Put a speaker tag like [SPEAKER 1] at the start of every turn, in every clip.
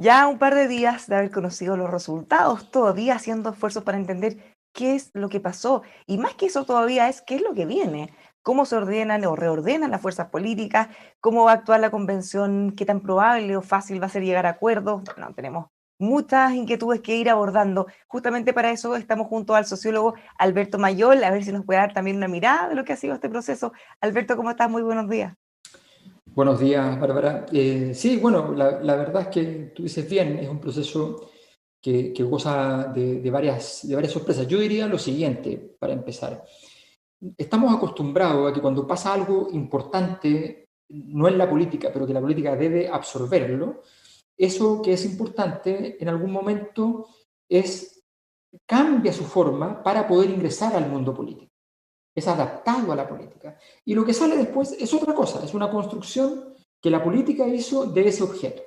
[SPEAKER 1] Ya un par de días de haber conocido los resultados, todavía haciendo esfuerzos para entender qué es lo que pasó. Y más que eso todavía es qué es lo que viene, cómo se ordenan o reordenan las fuerzas políticas, cómo va a actuar la convención, qué tan probable o fácil va a ser llegar a acuerdos. Bueno, tenemos muchas inquietudes que ir abordando. Justamente para eso estamos junto al sociólogo Alberto Mayol, a ver si nos puede dar también una mirada de lo que ha sido este proceso. Alberto, ¿cómo estás? Muy buenos días.
[SPEAKER 2] Buenos días, Bárbara. Sí, bueno, la verdad es que tú dices bien, es un proceso que goza de varias sorpresas. Yo diría lo siguiente, para empezar. Estamos acostumbrados a que cuando pasa algo importante, no en la política, pero que la política debe absorberlo, eso que es importante en algún momento es, cambia su forma para poder ingresar al mundo político, es adaptado a la política. Y lo que sale después es otra cosa, es una construcción que la política hizo de ese objeto.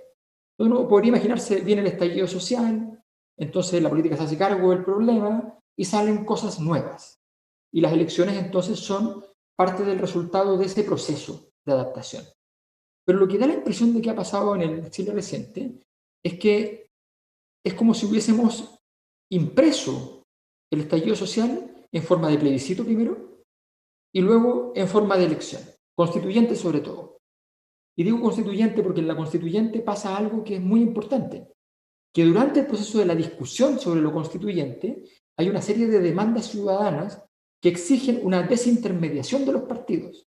[SPEAKER 2] Uno podría imaginarse bien el estallido social, entonces la política se hace cargo del problema y salen cosas nuevas. Y las elecciones entonces son parte del resultado de ese proceso de adaptación. Pero lo que da la impresión de que ha pasado en el Chile reciente es que es como si hubiésemos impreso el estallido social en forma de plebiscito primero y luego en forma de elección, constituyente sobre todo. Y digo constituyente porque en la constituyente pasa algo que es muy importante, que durante el proceso de la discusión sobre lo constituyente hay una serie de demandas ciudadanas que exigen una desintermediación de los partidos,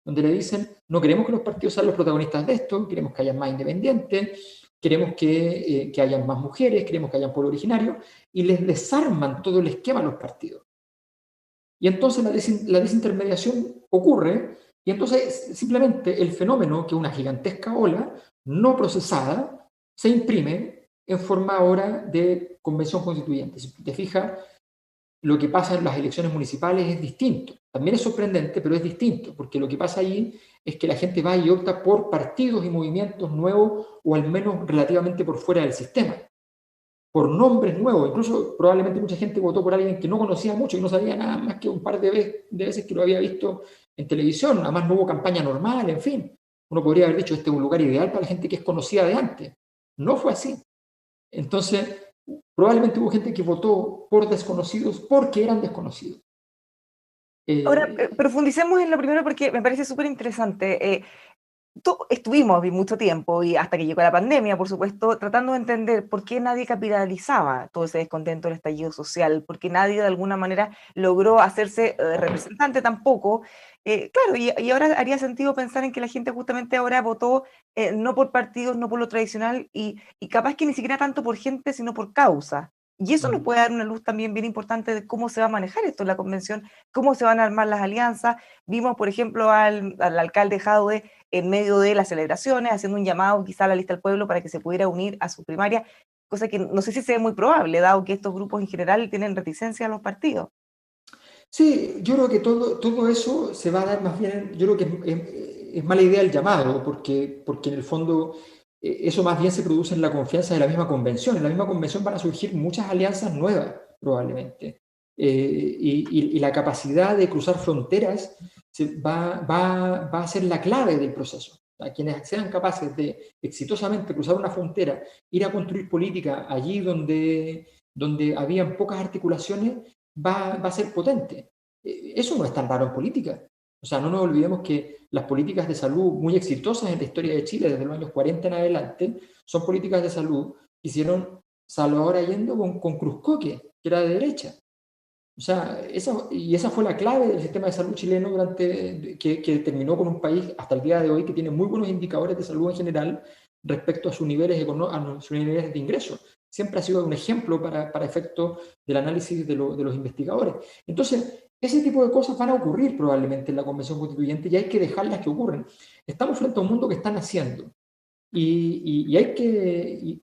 [SPEAKER 2] donde le dicen, no queremos que los partidos sean los protagonistas de esto, queremos que haya más independientes, queremos que haya más mujeres, queremos que haya pueblo originario, y les desarman todo el esquema a los partidos. Y entonces la desintermediación ocurre y entonces simplemente el fenómeno, que es una gigantesca ola no procesada, se imprime en forma ahora de convención constituyente. Si te fijas, lo que pasa en las elecciones municipales es distinto. También es sorprendente, pero es distinto, porque lo que pasa allí es que la gente va y opta por partidos y movimientos nuevos o al menos relativamente por fuera del sistema, por nombres nuevos. Incluso probablemente mucha gente votó por alguien que no conocía mucho y no sabía nada más que un par de veces que lo había visto en televisión. Además no hubo campaña normal, en fin. Uno podría haber dicho, este es un lugar ideal para la gente que es conocida de antes. No fue así. Entonces, probablemente hubo gente que votó por desconocidos porque eran desconocidos.
[SPEAKER 1] Ahora,
[SPEAKER 2] Eh,
[SPEAKER 1] profundicemos en lo primero porque me parece súper interesante. Estuvimos mucho tiempo y hasta que llegó la pandemia, por supuesto, tratando de entender por qué nadie capitalizaba todo ese descontento del estallido social, por qué nadie de alguna manera logró hacerse representante tampoco. Claro, y ahora haría sentido pensar en que la gente justamente ahora votó no por partidos, no por lo tradicional y capaz que ni siquiera tanto por gente, sino por causa. Y eso nos puede dar una luz también bien importante de cómo se va a manejar esto en la convención, cómo se van a armar las alianzas. Vimos, por ejemplo, al alcalde Jadwe en medio de las celebraciones, haciendo un llamado quizá a la lista del pueblo para que se pudiera unir a su primaria, cosa que no sé si sea muy probable, dado que estos grupos en general tienen reticencia a los partidos.
[SPEAKER 2] sí, yo creo que todo eso se va a dar más bien, yo creo que es mala idea el llamado, porque en el fondo eso más bien se produce en la confianza de la misma convención. En la misma convención van a surgir muchas alianzas nuevas, probablemente. Y la capacidad de cruzar fronteras va a ser la clave del proceso. A quienes sean capaces de exitosamente cruzar una frontera, ir a construir política allí donde habían pocas articulaciones, va a ser potente. Eso no es tan raro en política. O sea, no nos olvidemos que las políticas de salud muy exitosas en la historia de Chile desde los años 40 en adelante son políticas de salud que hicieron Salvador Allende con Cruzcoque, que era de derecha. O sea, esa fue la clave del sistema de salud chileno que terminó con un país hasta el día de hoy que tiene muy buenos indicadores de salud en general respecto a sus niveles, a sus niveles de ingresos. Siempre ha sido un ejemplo para efectos del análisis de los investigadores. Entonces, ese tipo de cosas van a ocurrir probablemente en la Convención Constituyente y hay que dejarlas que ocurran. Estamos frente a un mundo que está naciendo y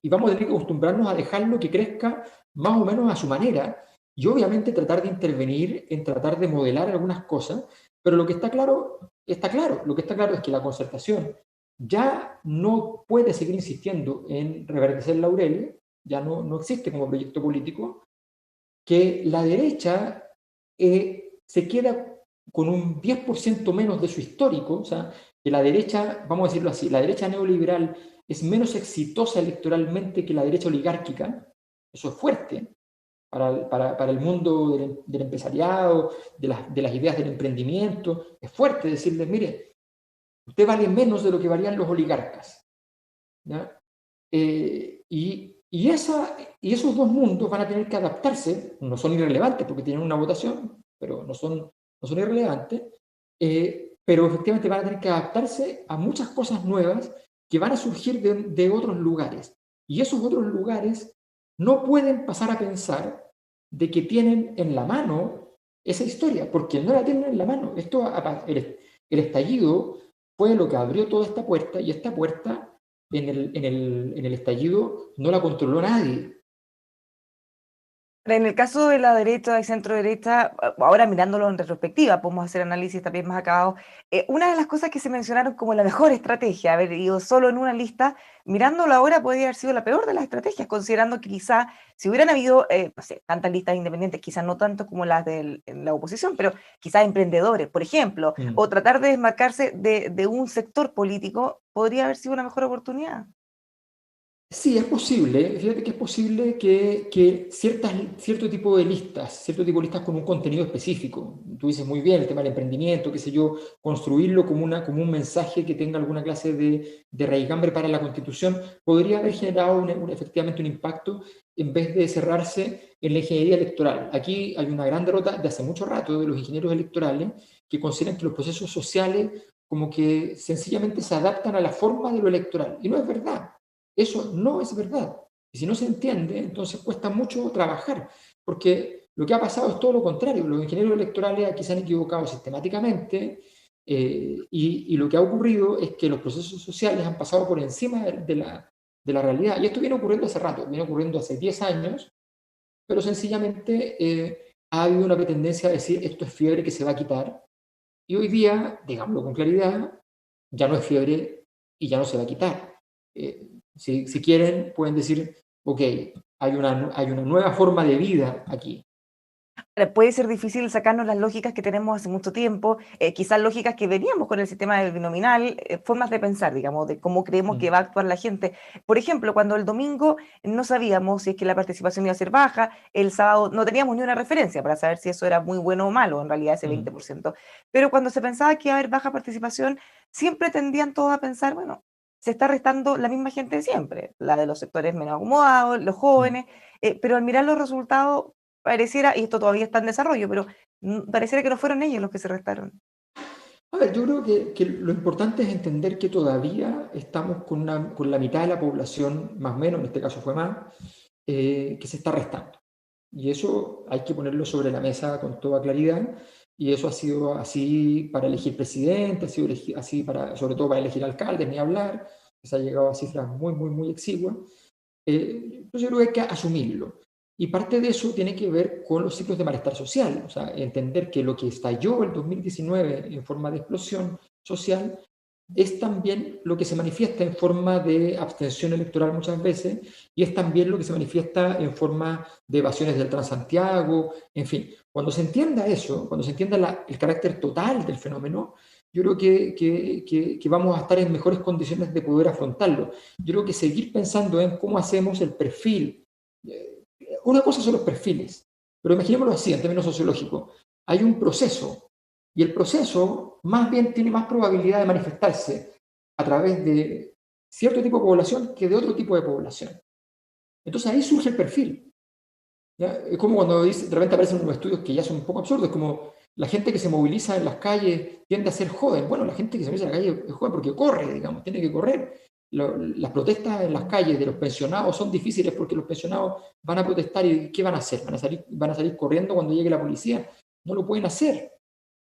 [SPEAKER 2] vamos a tener que acostumbrarnos a dejarlo que crezca más o menos a su manera y obviamente tratar de intervenir en tratar de modelar algunas cosas, pero lo que está claro, está claro. Lo que está claro es que la concertación ya no puede seguir insistiendo en reverdecer laureles, ya no existe como proyecto político, que la derecha se queda con un 10% menos de su histórico, o sea, que la derecha, vamos a decirlo así, la derecha neoliberal es menos exitosa electoralmente que la derecha oligárquica, eso es fuerte para el mundo del empresariado, de las ideas del emprendimiento, es fuerte decirles, mire, usted vale menos de lo que valían los oligarcas. ¿Ya? Y esos dos mundos van a tener que adaptarse, no son irrelevantes porque tienen una votación, pero no son irrelevantes, pero efectivamente van a tener que adaptarse a muchas cosas nuevas que van a surgir de otros lugares. Y esos otros lugares no pueden pasar a pensar de que tienen en la mano esa historia, porque no la tienen en la mano. El estallido fue lo que abrió toda esta puerta, y esta puerta en el estallido no la controló nadie.
[SPEAKER 1] En el caso de la derecha y centro derecha, ahora mirándolo en retrospectiva, podemos hacer análisis también más acabados. Una de las cosas que se mencionaron como la mejor estrategia, haber ido solo en una lista, mirándolo ahora podría haber sido la peor de las estrategias, considerando que quizá si hubieran habido, no sé, tantas listas independientes, quizás no tanto como las de la oposición, pero quizás emprendedores, por ejemplo, o tratar de desmarcarse de un sector político, podría haber sido una mejor oportunidad.
[SPEAKER 2] Sí, es posible. Fíjate que es posible que cierto tipo de listas, cierto tipo de listas con un contenido específico, tú dices muy bien el tema del emprendimiento, qué sé yo, construirlo como un mensaje que tenga alguna clase de raigambre para la Constitución, podría haber generado efectivamente un impacto en vez de cerrarse en la ingeniería electoral. Aquí hay una gran derrota de hace mucho rato de los ingenieros electorales que consideran que los procesos sociales como que sencillamente se adaptan a la forma de lo electoral. Y no es verdad. Eso no es verdad. Y si no se entiende, entonces cuesta mucho trabajar, porque lo que ha pasado es todo lo contrario. Los ingenieros electorales aquí se han equivocado sistemáticamente, y lo que ha ocurrido es que los procesos sociales han pasado por encima de la realidad. Y esto viene ocurriendo hace rato, viene ocurriendo hace 10 años, pero sencillamente ha habido una tendencia a decir esto es fiebre que se va a quitar. Y hoy día, digámoslo con claridad, ya no es fiebre y ya no se va a quitar. Si quieren, pueden decir, ok, hay una nueva forma de vida aquí.
[SPEAKER 1] Puede ser difícil sacarnos las lógicas que tenemos hace mucho tiempo, quizás lógicas que veníamos con el sistema del binominal, formas de pensar, digamos, de cómo creemos que
[SPEAKER 2] Mm,
[SPEAKER 1] va a actuar la gente. Por ejemplo, cuando el domingo no sabíamos si es que la participación iba a ser baja, el sábado no teníamos ni una referencia para saber si eso era muy bueno o malo, en realidad ese
[SPEAKER 2] mm.
[SPEAKER 1] 20%. Pero cuando se pensaba que iba a haber baja participación, siempre tendían todos a pensar, bueno, se está restando la misma gente de siempre, la de los sectores menos acomodados, los
[SPEAKER 2] Mm.
[SPEAKER 1] jóvenes, pero al mirar los resultados pareciera, y esto todavía está en desarrollo, pero pareciera que no fueron ellos los que se restaron.
[SPEAKER 2] A ver, yo creo que lo importante es entender que todavía estamos con la mitad de la población, más o menos, en este caso fue más, que se está restando. Y eso hay que ponerlo sobre la mesa con toda claridad. Y eso ha sido así para elegir presidente, ha sido así para, sobre todo para elegir alcaldes, ni hablar, que se ha llegado a cifras muy, muy, muy exiguas. Entonces yo creo que hay que asumirlo. Y parte de eso tiene que ver con los ciclos de malestar social, o sea, entender que lo que estalló el 2019 en forma de explosión social es también lo que se manifiesta en forma de abstención electoral muchas veces, y es también lo que se manifiesta en forma de evasiones del Transantiago, en fin. Cuando se entienda eso, cuando se entienda el carácter total del fenómeno, yo creo que vamos a estar en mejores condiciones de poder afrontarlo. Yo creo que seguir pensando en cómo hacemos el perfil. Una cosa son los perfiles, pero imaginémoslo así, en términos sociológicos. Hay un proceso, y el proceso más bien tiene más probabilidad de manifestarse a través de cierto tipo de población que de otro tipo de población. Entonces ahí surge el perfil. ¿Ya? Es como cuando de repente aparecen unos estudios que ya son un poco absurdos, como la gente que se moviliza en las calles tiende a ser joven. Bueno, la gente que se moviliza en la calle es joven porque corre, digamos, tiene que correr. Las protestas en las calles de los pensionados son difíciles porque los pensionados van a protestar y ¿qué van a hacer? Van a salir corriendo cuando llegue la policía. No lo pueden hacer,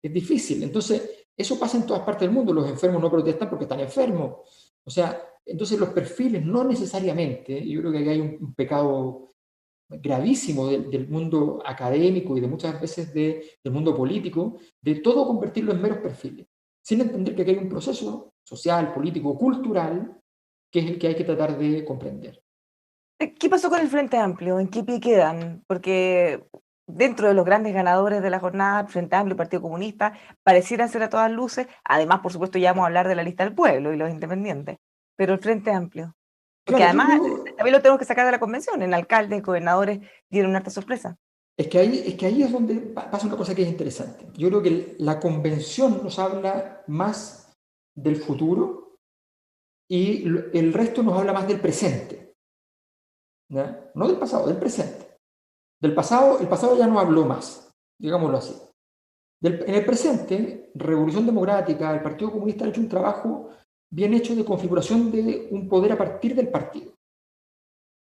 [SPEAKER 2] es difícil. Entonces, eso pasa en todas partes del mundo. Los enfermos no protestan porque están enfermos. O sea, entonces los perfiles no necesariamente, yo creo que aquí hay un pecado gravísimo del mundo académico y de muchas veces del mundo político, de todo convertirlo en meros perfiles, sin entender que aquí hay un proceso social, político, cultural, que es el que hay que tratar de comprender.
[SPEAKER 1] ¿Qué pasó con el Frente Amplio? ¿En qué pie quedan? Porque dentro de los grandes ganadores de la jornada, Frente Amplio y Partido Comunista, parecieran ser a todas luces, además, por supuesto, ya vamos a hablar de la lista del pueblo y los independientes, pero el Frente Amplio, porque
[SPEAKER 2] Claro, yo
[SPEAKER 1] además
[SPEAKER 2] creo,
[SPEAKER 1] también lo tenemos que sacar de la convención, en alcaldes, gobernadores dieron una harta sorpresa.
[SPEAKER 2] es que ahí es donde pasa una cosa que es interesante. Yo creo que la convención nos habla más del futuro y el resto nos habla más del presente, ¿ya? No del pasado, del presente. Del pasado, el pasado ya no habló más, digámoslo así. En el presente, Revolución Democrática, el Partido Comunista ha hecho un trabajo bien hecho de configuración de un poder a partir del partido.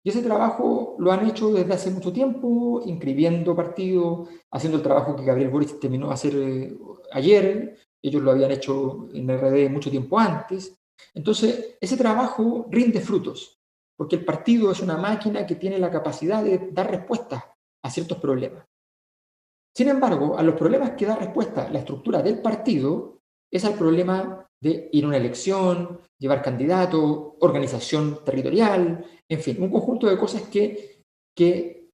[SPEAKER 2] Y ese trabajo lo han hecho desde hace mucho tiempo, inscribiendo partidos, haciendo el trabajo que Gabriel Boric terminó de hacer ayer. Ellos lo habían hecho en RD mucho tiempo antes. Entonces, ese trabajo rinde frutos, porque el partido es una máquina que tiene la capacidad de dar respuestas a ciertos problemas. Sin embargo, a los problemas que da respuesta la estructura del partido es al problema de ir a una elección, llevar candidato, organización territorial, en fin, un conjunto de cosas que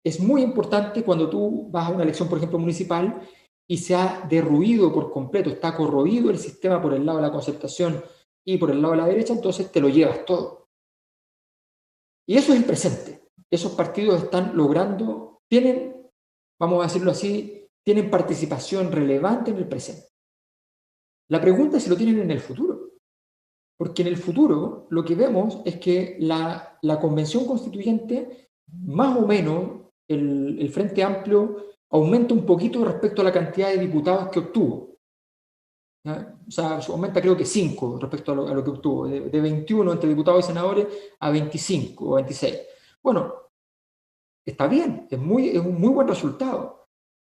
[SPEAKER 2] es muy importante cuando tú vas a una elección, por ejemplo, municipal, y se ha derruido por completo, está corroído el sistema por el lado de la concertación y por el lado de la derecha, entonces te lo llevas todo. Y eso es el presente. Esos partidos están logrando, tienen, vamos a decirlo así, tienen participación relevante en el presente. La pregunta es si lo tienen en el futuro, porque en el futuro lo que vemos es que la convención constituyente, más o menos, el Frente Amplio aumenta un poquito respecto a la cantidad de diputados que obtuvo. ¿Ya? O sea, aumenta creo que 5 respecto a lo que obtuvo, de 21 entre diputados y senadores a 25 o 26. Bueno, está bien, es un muy buen resultado.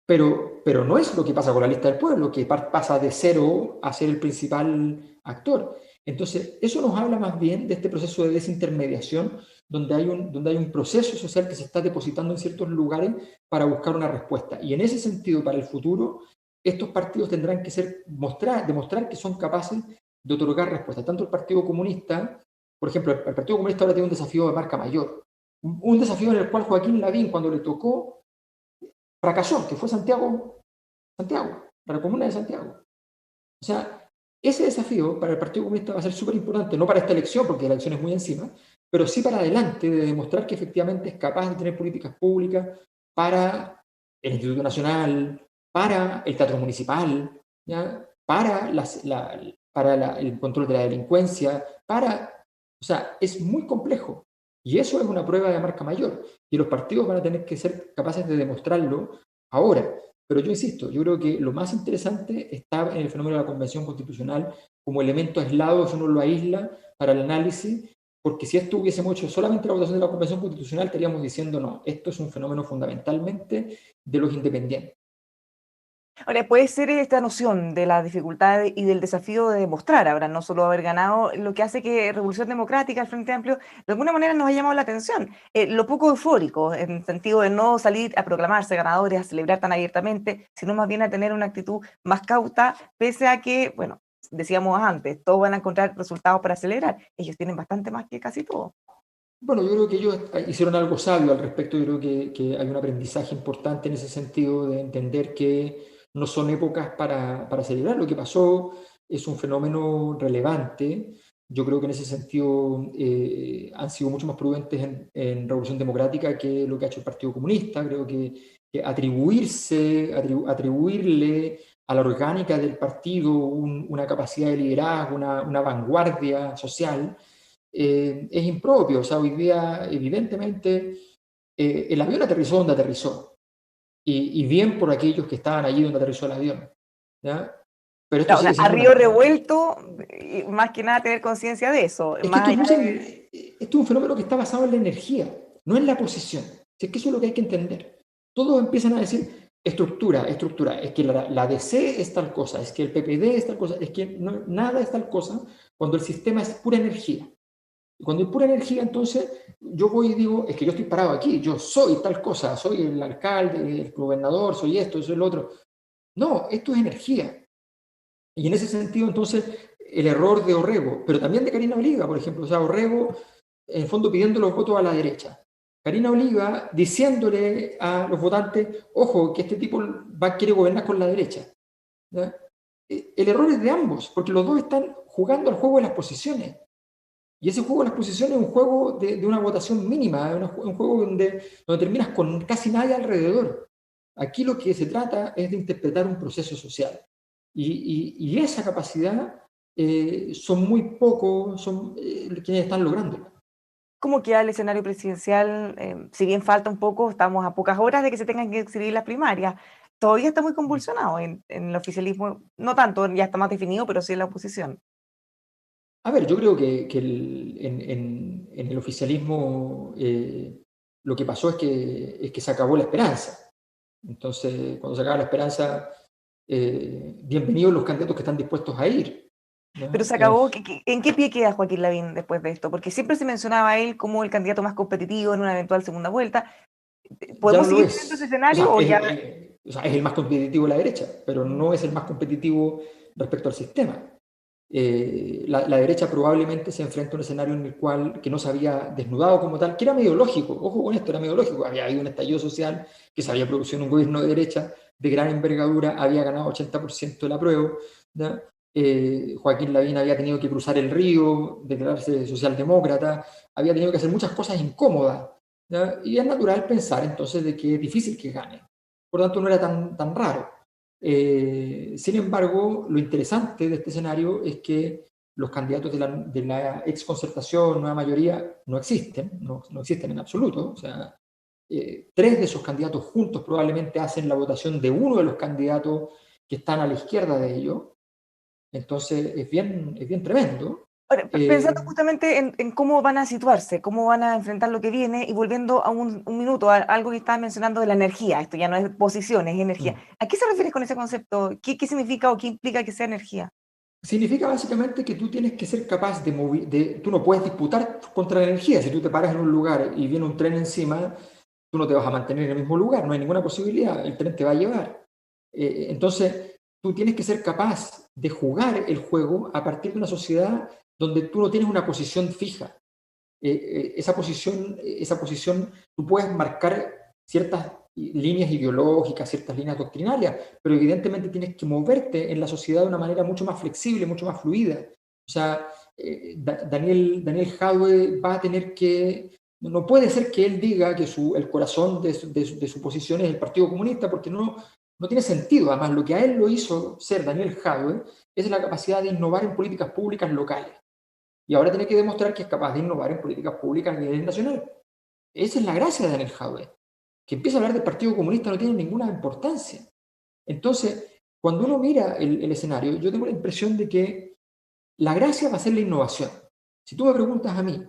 [SPEAKER 2] Pero no es lo que pasa con la lista del pueblo, que pasa de cero a ser el principal actor. Entonces, eso nos habla más bien de este proceso de desintermediación, donde hay un proceso social que se está depositando en ciertos lugares para buscar una respuesta. Y en ese sentido, para el futuro, estos partidos tendrán que demostrar que son capaces de otorgar respuesta. Tanto el Partido Comunista, por ejemplo, el Partido Comunista ahora tiene un desafío de marca mayor, un desafío en el cual Joaquín Lavín, cuando le tocó, fracasó, que fue Santiago, la comuna de Santiago. O sea, ese desafío para el Partido Comunista va a ser súper importante, no para esta elección, porque la elección es muy encima, pero sí para adelante, de demostrar que efectivamente es capaz de tener políticas públicas para el Instituto Nacional, para el Teatro Municipal, ¿ya? Para el control de la delincuencia, o sea, es muy complejo. Y eso es una prueba de marca mayor. Y los partidos van a tener que ser capaces de demostrarlo ahora. Pero yo insisto, yo creo que lo más interesante está en el fenómeno de la Convención Constitucional como elemento aislado, si uno lo aísla para el análisis, porque si esto hubiésemos hecho solamente la votación de la Convención Constitucional, estaríamos diciendo no, esto es un fenómeno fundamentalmente de los independientes.
[SPEAKER 1] Ahora, puede ser esta noción de la dificultad y del desafío de demostrar, ahora no solo haber ganado, lo que hace que Revolución Democrática, el Frente Amplio, de alguna manera nos ha llamado la atención. Lo poco eufórico, en el sentido de no salir a proclamarse ganadores, a celebrar tan abiertamente, sino más bien a tener una actitud más cauta, pese a que, bueno, decíamos antes, todos van a encontrar resultados para celebrar. Ellos tienen bastante más que casi todos.
[SPEAKER 2] Bueno, yo creo que ellos hicieron algo sabio al respecto. Yo creo que hay un aprendizaje importante en ese sentido de entender que no son épocas para celebrar. Lo que pasó es un fenómeno relevante. Yo creo que en ese sentido han sido mucho más prudentes en Revolución Democrática que lo que ha hecho el Partido Comunista. Creo que atribuirle a la orgánica del partido una capacidad de liderazgo, una vanguardia social, es impropio. O sea, hoy día, evidentemente, el avión aterrizó donde aterrizó. Y bien por aquellos que estaban allí donde aterrizó el avión. ¿Ya? Pero esto
[SPEAKER 1] Claro, o
[SPEAKER 2] sigue
[SPEAKER 1] sea, a
[SPEAKER 2] siendo
[SPEAKER 1] río
[SPEAKER 2] una...
[SPEAKER 1] revuelto, y más que nada tener conciencia de eso,
[SPEAKER 2] Es que
[SPEAKER 1] más
[SPEAKER 2] esto
[SPEAKER 1] allá
[SPEAKER 2] esto es un fenómeno que está basado en la energía, no en la posición. Es que eso es lo que hay que entender. Todos empiezan a decir estructura, estructura. Es que la DC es tal cosa, es que el PPD es tal cosa, es que nada es tal cosa cuando el sistema es pura energía. Y cuando hay pura energía, entonces yo voy y digo, es que yo estoy parado aquí, yo soy tal cosa, soy el alcalde, el gobernador, soy esto, soy lo otro. No, esto es energía. Y en ese sentido, entonces, el error de Orrego, pero también de Karina Oliva, por ejemplo, o sea, Orrego, en el fondo, pidiendo los votos a la derecha. Karina Oliva diciéndole a los votantes, ojo, que este tipo quiere gobernar con la derecha. ¿Ya? El error es de ambos, porque los dos están jugando al juego de las posiciones. Y ese juego de las posiciones es un juego de una votación mínima, es un juego donde terminas con casi nadie alrededor. Aquí lo que se trata es de interpretar un proceso social. Y esa capacidad son muy pocos quienes están lográndolo.
[SPEAKER 1] ¿Cómo queda el escenario presidencial? Si bien falta un poco, estamos a pocas horas de que se tengan que decidir las primarias. Todavía está muy convulsionado en el oficialismo, no tanto, ya está más definido, pero sí en la oposición.
[SPEAKER 2] A ver, yo creo que en el oficialismo lo que pasó es que se acabó la esperanza. Entonces, cuando se acaba la esperanza, bienvenidos los candidatos que están dispuestos a ir,
[SPEAKER 1] Pero
[SPEAKER 2] ¿no?
[SPEAKER 1] se acabó, ¿en qué pie queda Joaquín Lavín después de esto? Porque siempre se mencionaba a él como el candidato más competitivo en una eventual segunda vuelta.
[SPEAKER 2] Ya
[SPEAKER 1] ¿Podemos
[SPEAKER 2] no lo
[SPEAKER 1] seguir teniendo ese
[SPEAKER 2] es. O
[SPEAKER 1] escenario
[SPEAKER 2] sea,
[SPEAKER 1] o ya?
[SPEAKER 2] es el más competitivo de la derecha, pero no es el más competitivo respecto al sistema. La derecha probablemente se enfrenta a un escenario en el cual que no se había desnudado como tal, que era medio lógico, ojo con esto, era medio lógico, había habido un estallido social, que se había producido en un gobierno de derecha de gran envergadura, había ganado 80% del apruebo, ¿ya? Joaquín Lavín había tenido que cruzar el río, declararse socialdemócrata, había tenido que hacer muchas cosas incómodas, ¿ya? Y es natural pensar entonces de que es difícil que gane, por lo tanto no era tan raro. Sin embargo, lo interesante de este escenario es que los candidatos de la ex concertación, nueva mayoría, no existen, no existen en absoluto. O sea, tres de esos candidatos juntos probablemente hacen la votación de uno de los candidatos que están a la izquierda de ellos. Entonces, es bien tremendo.
[SPEAKER 1] Ahora, pensando
[SPEAKER 2] Eh,
[SPEAKER 1] justamente en cómo van a situarse, cómo van a enfrentar lo que viene y volviendo a un minuto a algo que estabas mencionando de la energía, esto ya no es posición, es energía.
[SPEAKER 2] mm.
[SPEAKER 1] ¿A qué se refieres con ese concepto? ¿Qué significa o qué implica que sea energía?
[SPEAKER 2] Significa básicamente que tú tienes que ser capaz tú no puedes disputar contra la energía. Si tú te paras en un lugar y viene un tren encima, tú no te vas a mantener en el mismo lugar, no hay ninguna posibilidad, el tren te va a llevar. Entonces, tú tienes que ser capaz de jugar el juego a partir de una sociedad donde tú no tienes una posición fija. Esa posición, tú puedes marcar ciertas líneas ideológicas, ciertas líneas doctrinarias, pero evidentemente tienes que moverte en la sociedad de una manera mucho más flexible, mucho más fluida. O sea, Daniel Jadwe va a tener que, no puede ser que él diga que el corazón de su posición es el Partido Comunista, porque no tiene sentido. Además, lo que a él lo hizo ser Daniel Jadwe es la capacidad de innovar en políticas públicas locales. Y ahora tiene que demostrar que es capaz de innovar en políticas públicas a nivel nacional. Esa es la gracia de Daniel Jadwe. Que empieza a hablar del Partido Comunista no tiene ninguna importancia. Entonces, cuando uno mira el escenario, yo tengo la impresión de que la gracia va a ser la innovación. Si tú me preguntas a mí,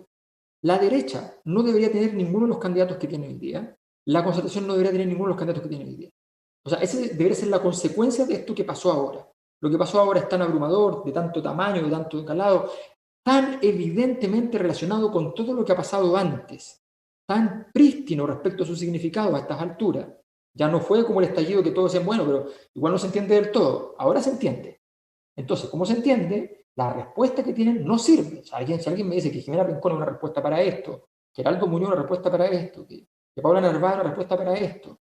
[SPEAKER 2] la derecha no debería tener ninguno de los candidatos que tiene hoy día, la concertación no debería tener ninguno de los candidatos que tiene hoy día. O sea, esa debería ser la consecuencia de esto que pasó ahora. Lo que pasó ahora es tan abrumador, de tanto tamaño, de tanto calado, tan evidentemente relacionado con todo lo que ha pasado antes, tan prístino respecto a su significado a estas alturas. Ya no fue como el estallido que todos decían, bueno, pero igual no se entiende del todo. Ahora se entiende. Entonces, ¿cómo se entiende? La respuesta que tienen no sirve. O sea, si alguien me dice que Jimena Rincón es una respuesta para esto, que Heraldo Muñoz es una respuesta para esto, que Paula Narváez es una respuesta para esto,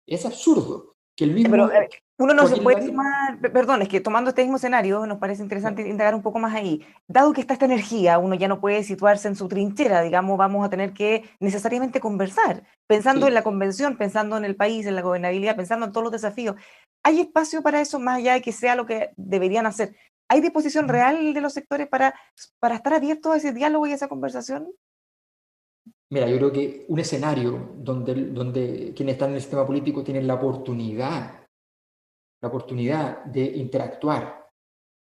[SPEAKER 2] es absurdo que el
[SPEAKER 1] Pero
[SPEAKER 2] mismo
[SPEAKER 1] uno no se
[SPEAKER 2] Joaquín
[SPEAKER 1] puede
[SPEAKER 2] Lavín.
[SPEAKER 1] tomar, perdón, es que tomando este mismo escenario nos parece interesante indagar un poco más ahí. Dado que está esta energía, uno ya no puede situarse en su trinchera, digamos, vamos a tener que necesariamente conversar, pensando en la
[SPEAKER 2] Sí.
[SPEAKER 1] convención, pensando en el país, en la gobernabilidad, pensando en todos los desafíos. ¿Hay espacio para eso más allá de que sea lo que deberían hacer? ¿Hay disposición real de los sectores para estar abiertos a ese diálogo y a esa conversación?
[SPEAKER 2] Mira, yo creo que un escenario donde quienes están en el sistema político tienen la oportunidad de interactuar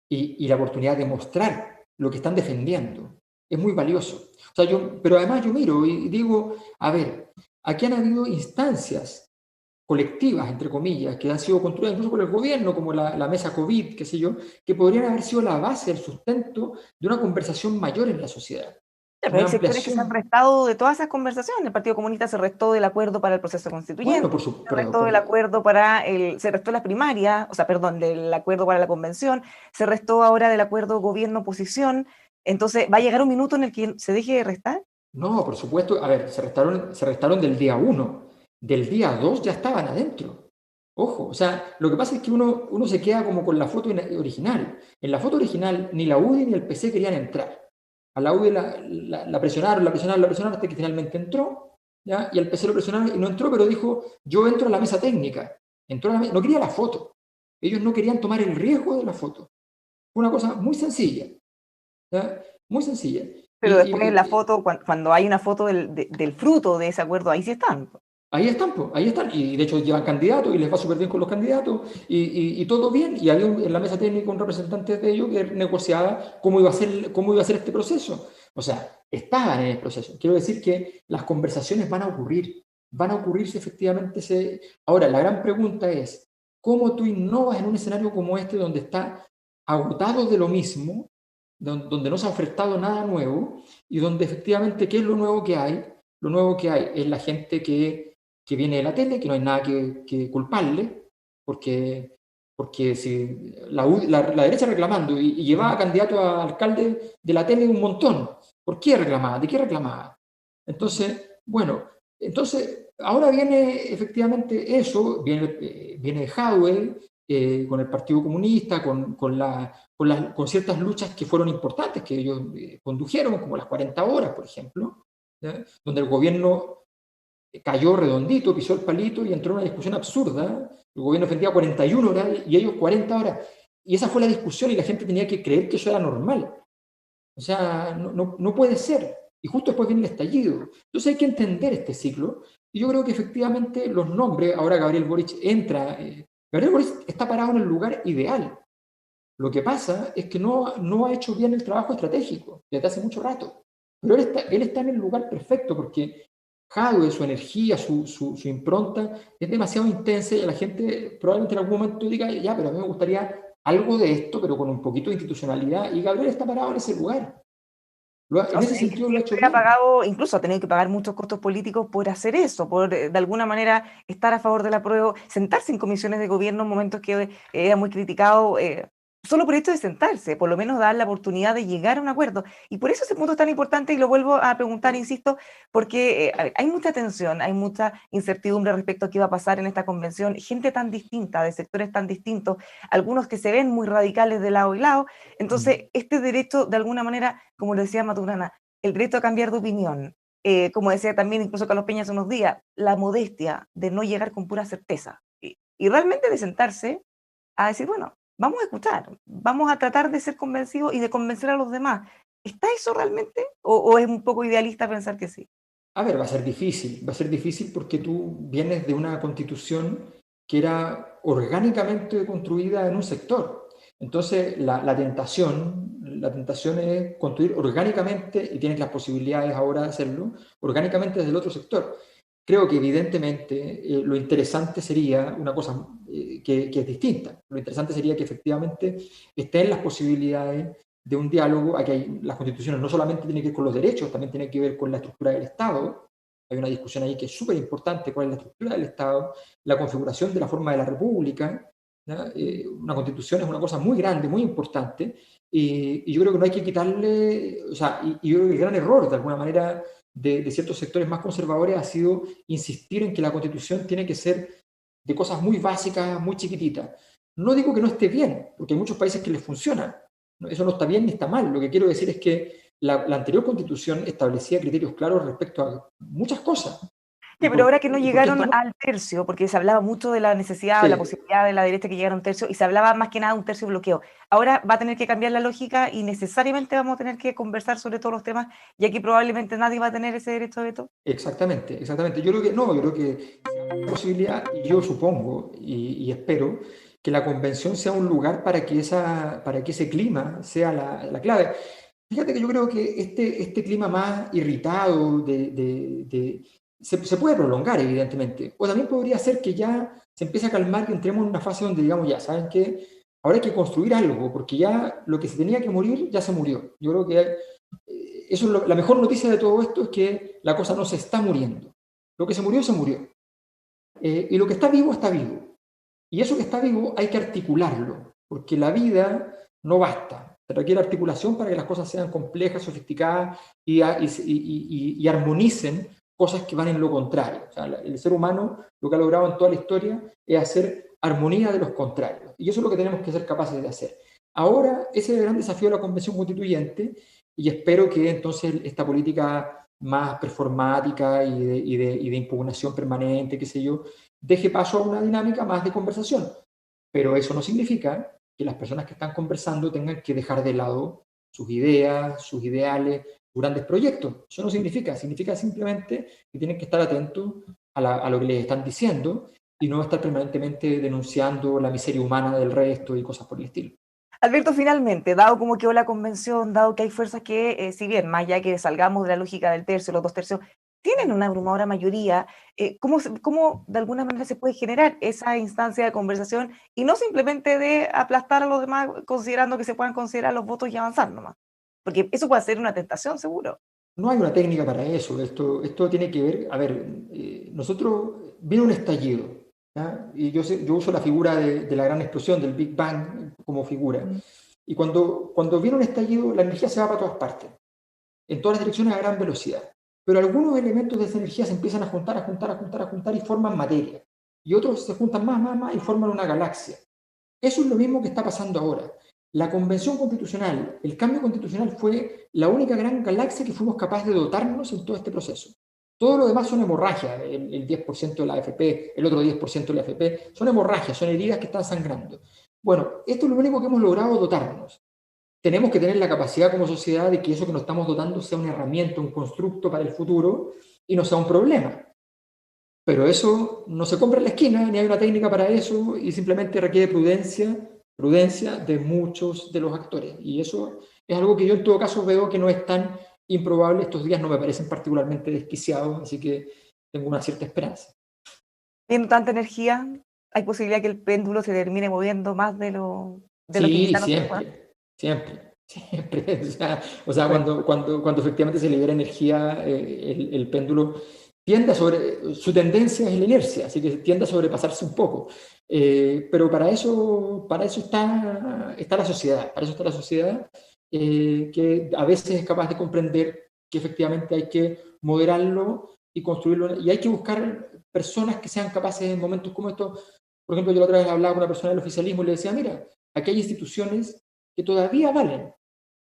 [SPEAKER 2] y la oportunidad de mostrar lo que están defendiendo es muy valioso. O sea, pero además yo miro y digo, a ver, aquí han habido instancias colectivas, entre comillas, que han sido construidas incluso por el gobierno, como la mesa COVID, qué sé yo, que podrían haber sido la base, el sustento de una conversación mayor en la sociedad,
[SPEAKER 1] Pero
[SPEAKER 2] una
[SPEAKER 1] hay sectores que se han
[SPEAKER 2] ampliación.
[SPEAKER 1] restado de todas esas conversaciones. El Partido Comunista se restó del acuerdo para el proceso
[SPEAKER 2] Bueno,
[SPEAKER 1] constituyente,
[SPEAKER 2] por su,
[SPEAKER 1] se restó del acuerdo se restó las primarias, o sea, perdón, del acuerdo para la convención, se restó ahora del acuerdo gobierno-oposición. Entonces, ¿va a llegar un minuto en el que se deje de restar?
[SPEAKER 2] No, por supuesto, a ver, se restaron del día uno, del día 2 ya estaban adentro. Ojo, o sea, lo que pasa es que uno se queda como con la foto original. En la foto original ni la UDI ni el PC querían entrar. A la UDI la presionaron, la presionaron, la presionaron hasta que finalmente entró, ¿ya? Y al PC lo presionaron y no entró, pero dijo, yo entro a la mesa técnica. Entró a la no quería la foto. Ellos no querían tomar el riesgo de la foto. Fue una cosa muy sencilla, ¿ya? Muy sencilla.
[SPEAKER 1] Pero después la foto, cuando hay una foto del fruto de ese acuerdo, ahí sí están.
[SPEAKER 2] Ahí están, pues, ahí están. Y de hecho llevan candidatos y les va súper bien con los candidatos y todo bien. Y había en la mesa técnica un representante de ellos que negociaba cómo iba a ser este proceso. O sea, estaban en el proceso. Quiero decir que las conversaciones van a ocurrir. Van a ocurrir si efectivamente se... Ahora, la gran pregunta es, ¿cómo tú innovas en un escenario como este donde está agotado de lo mismo, donde no se ha ofertado nada nuevo y donde efectivamente, ¿qué es lo nuevo que hay? Lo nuevo que hay es la gente que viene de la tele, que no hay nada que culparle, porque si la derecha reclamando y llevaba candidato a alcalde de la tele un montón. ¿Por qué reclamaba? ¿De qué reclamaba? Entonces, bueno, ahora viene efectivamente eso, viene Jadwe con el Partido Comunista, con ciertas luchas que fueron importantes, que ellos condujeron, como las 40 horas, por ejemplo, ¿ya? Donde el gobierno cayó redondito, pisó el palito y entró en una discusión absurda. El gobierno defendía 41 horas y ellos 40 horas. Y esa fue la discusión y la gente tenía que creer que eso era normal. O sea, no puede ser. Y justo después viene el estallido. Entonces hay que entender este ciclo. Y yo creo que efectivamente los nombres, ahora Gabriel Boric entra, Gabriel Boric está parado en el lugar ideal. Lo que pasa es que no ha hecho bien el trabajo estratégico desde hace mucho rato. Pero él está en el lugar perfecto porque Jadwe, su energía, su impronta es demasiado intensa y la gente probablemente en algún momento diga, ya, pero a mí me gustaría algo de esto, pero con un poquito de institucionalidad. Y Gabriel está parado en ese lugar. En
[SPEAKER 1] O
[SPEAKER 2] ese
[SPEAKER 1] sea, él
[SPEAKER 2] sentido lo ha hecho
[SPEAKER 1] siempre ha
[SPEAKER 2] bien.
[SPEAKER 1] pagado, incluso ha tenido que pagar muchos costos políticos por hacer eso, por de alguna manera estar a favor del apruebo, sentarse en comisiones de gobierno en momentos que era muy criticado, solo por el hecho de sentarse, por lo menos dar la oportunidad de llegar a un acuerdo. Y por eso ese punto es tan importante y lo vuelvo a preguntar, insisto, porque a ver, hay mucha tensión, hay mucha incertidumbre respecto a qué va a pasar en esta convención, gente tan distinta, de sectores tan distintos, algunos que se ven muy radicales de lado y lado. Entonces, este derecho, de alguna manera, como lo decía Maturana, el derecho a cambiar de opinión, como decía también incluso Carlos Peña hace unos días, la modestia de no llegar con pura certeza y realmente de sentarse a decir, bueno, vamos a escuchar, vamos a tratar de ser convencidos y de convencer a los demás. ¿Está eso realmente? ¿O es un poco idealista pensar que sí?
[SPEAKER 2] A ver, va a ser difícil porque tú vienes de una constitución que era orgánicamente construida en un sector. Entonces, la tentación es construir orgánicamente, y tienes las posibilidades ahora de hacerlo, orgánicamente desde el otro sector. Creo que evidentemente lo interesante sería una cosa que es distinta. Lo interesante sería que efectivamente estén las posibilidades de un diálogo. Aquí hay, las constituciones no solamente tienen que ver con los derechos, también tienen que ver con la estructura del Estado. Hay una discusión ahí que es súper importante, cuál es la estructura del Estado, la configuración de la forma de la República. Una constitución es una cosa muy grande, muy importante, y yo creo que no hay que quitarle, o sea, y yo creo que el gran error de alguna manera de ciertos sectores más conservadores ha sido insistir en que la constitución tiene que ser de cosas muy básicas, muy chiquititas. No digo que no esté bien, porque hay muchos países que les funciona. Eso no está bien ni está mal. Lo que quiero decir es que la anterior constitución establecía criterios claros respecto a muchas cosas.
[SPEAKER 1] Sí,
[SPEAKER 2] ¿Y
[SPEAKER 1] pero ahora que no
[SPEAKER 2] por qué
[SPEAKER 1] llegaron
[SPEAKER 2] esto no?
[SPEAKER 1] al tercio, porque se hablaba mucho de la necesidad o la
[SPEAKER 2] Sí,
[SPEAKER 1] posibilidad de la derecha que llegara a un tercio, y se hablaba más que nada de un tercio bloqueo. Ahora va a tener que cambiar la lógica y necesariamente vamos a tener que conversar sobre todos los temas, ya que probablemente nadie va a tener ese derecho de veto.
[SPEAKER 2] exactamente, exactamente. Yo creo que no, yo creo que hay posibilidad, y yo supongo y espero que la convención sea un lugar para que ese clima sea la clave. Fíjate que yo creo que este clima más irritado se puede prolongar, evidentemente. O también podría ser que ya se empiece a calmar y entremos en una fase donde digamos, ya, ¿saben qué? Ahora hay que construir algo, porque ya lo que se tenía que morir ya se murió. Yo creo que eso es la mejor noticia de todo esto es que la cosa no se está muriendo. Lo que se murió, se murió. Y lo que está vivo, está vivo. Y eso que está vivo hay que articularlo, porque la vida no basta. Se requiere articulación para que las cosas sean complejas, sofisticadas y armonicen cosas que van en lo contrario. O sea, el ser humano lo que ha logrado en toda la historia es hacer armonía de los contrarios. Y eso es lo que tenemos que ser capaces de hacer. Ahora, ese es el gran desafío de la Convención Constituyente, y espero que entonces esta política más performática y de impugnación permanente, qué sé yo, deje paso a una dinámica más de conversación. Pero eso no significa que las personas que están conversando tengan que dejar de lado sus ideas, sus ideales, sus grandes proyectos. Eso no significa, significa simplemente que tienen que estar atentos a lo que les están diciendo y no estar permanentemente denunciando la miseria humana del resto y cosas por el estilo.
[SPEAKER 1] Alberto, finalmente, dado como quedó la convención, dado que hay fuerzas que, si bien, más allá que salgamos de la lógica del tercio, los dos tercios, tienen una abrumadora mayoría, ¿cómo de alguna manera se puede generar esa instancia de conversación y no simplemente de aplastar a los demás considerando que se puedan considerar los votos y avanzar nomás? Porque eso puede ser una tentación, seguro.
[SPEAKER 2] No hay una técnica para eso. Esto tiene que ver, a ver, nosotros, viene un estallido, ¿ya? Y yo uso la figura de la gran explosión, del Big Bang como figura.
[SPEAKER 1] Mm.
[SPEAKER 2] Y cuando viene un estallido, la energía se va para todas partes, en todas las direcciones a gran velocidad. Pero algunos elementos de esa energía se empiezan a juntar, a juntar, a juntar, a juntar y forman materia. Y otros se juntan más, más, más y forman una galaxia. Eso es lo mismo que está pasando ahora. La Convención Constitucional, el cambio constitucional fue la única gran galaxia que fuimos capaces de dotarnos en todo este proceso. Todo lo demás son hemorragias, el 10% de la AFP, el otro 10% de la AFP, son hemorragias, son heridas que están sangrando. Bueno, esto es lo único que hemos logrado dotarnos. Tenemos que tener la capacidad como sociedad de que eso que nos estamos dotando sea una herramienta, un constructo para el futuro y no sea un problema. Pero eso no se compra en la esquina, ni hay una técnica para eso, y simplemente requiere prudencia de muchos de los actores. Y eso es algo que yo en todo caso veo que no es tan improbable. Estos días no me parecen particularmente desquiciados, así que tengo una cierta esperanza.
[SPEAKER 1] Viendo tanta energía, hay posibilidad que el péndulo se termine moviendo más de lo que
[SPEAKER 2] Sí,
[SPEAKER 1] quizá no se pueda.
[SPEAKER 2] siempre, siempre, siempre. O sea,
[SPEAKER 1] Bueno,
[SPEAKER 2] cuando efectivamente se libera energía, el péndulo tiende su tendencia es la inercia, así que tiende a sobrepasarse un poco. Pero para eso está la sociedad, para eso está la sociedad, que a veces es capaz de comprender que efectivamente hay que moderarlo y construirlo, y hay que buscar personas que sean capaces en momentos como estos. Por ejemplo, yo la otra vez hablaba con una persona del oficialismo y le decía, mira, aquí hay instituciones que todavía valen,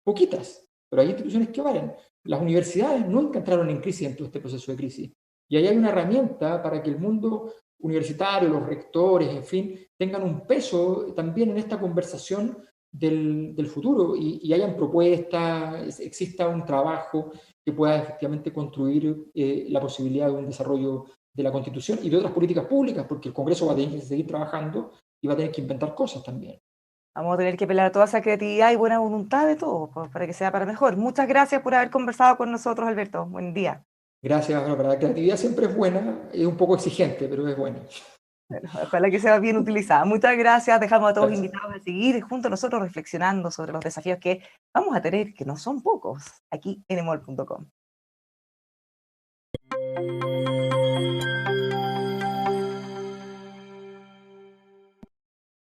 [SPEAKER 2] poquitas, pero hay instituciones que valen. Las universidades nunca entraron en crisis en todo este proceso de crisis. Y ahí hay una herramienta para que el mundo universitario, los rectores, en fin, tengan un peso también en esta conversación del futuro y hayan propuestas, exista un trabajo que pueda efectivamente construir la posibilidad de un desarrollo de la Constitución y de otras políticas públicas, porque el Congreso va a tener que seguir trabajando y va a tener que inventar cosas también.
[SPEAKER 1] vamos a tener que apelar a toda esa creatividad y buena voluntad de todos, pues, para que sea para mejor. Muchas gracias por haber conversado con nosotros, Alberto. Buen día.
[SPEAKER 2] Gracias, Bárbara. La creatividad siempre es buena, es un poco exigente, pero es buena.
[SPEAKER 1] Bueno, ojalá que sea bien utilizada. Muchas gracias. Dejamos a todos
[SPEAKER 2] Gracias.
[SPEAKER 1] invitados a seguir junto a nosotros reflexionando sobre los desafíos que vamos a tener, que no son pocos, aquí en emol.com.